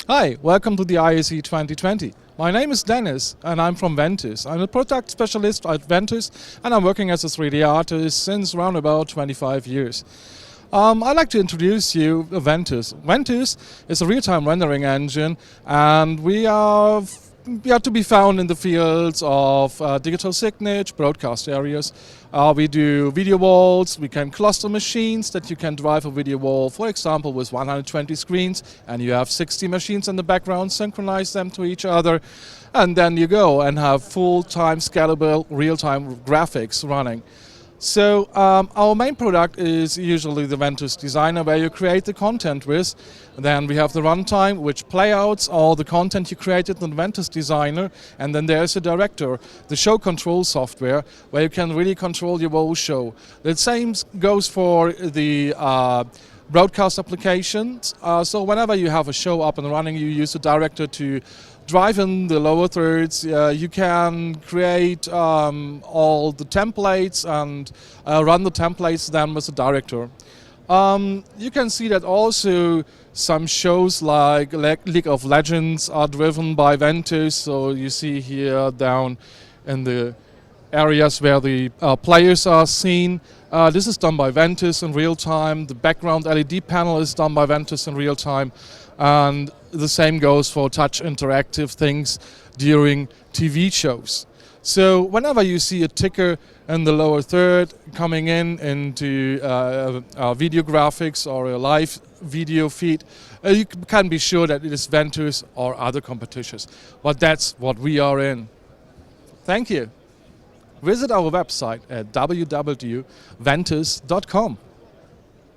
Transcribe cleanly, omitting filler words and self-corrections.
Hi, welcome to the ISE 2020. My name is Dennis and I'm from Ventuz. I'm a product specialist at Ventuz and I'm working as a 3D artist since around about 25 years. I'd like to introduce you to Ventuz. Ventuz is a real-time rendering engine and we are to be found in the fields of digital signage, broadcast areas. We do video walls, we can cluster machines that you can drive a video wall, for example, with 120 screens, and you have 60 machines in the background, synchronize them to each other, and then you go and have full-time scalable, real-time graphics running. So our main product is usually the Ventuz Designer, where you create the content with. Then we have the runtime, which playouts all the content you created in the Ventuz Designer. And then there's a director, the show control software, where you can really control your whole show. The same goes for the broadcast applications. So whenever you have a show up and running, you use the director to drive in the lower thirds. You can create all the templates and run the templates then with the director. You can see that also some shows like League of Legends are driven by Ventuz. So you see here down in the areas where the players are seen. This is done by Ventuz in real time. The background LED panel is done by Ventuz in real time. And the same goes for touch interactive things during TV shows. So whenever you see a ticker in the lower third coming into video graphics or a live video feed, you can be sure that it is Ventuz or other competitors. But that's what we are in. Thank you. Visit our website at www.ventuz.com.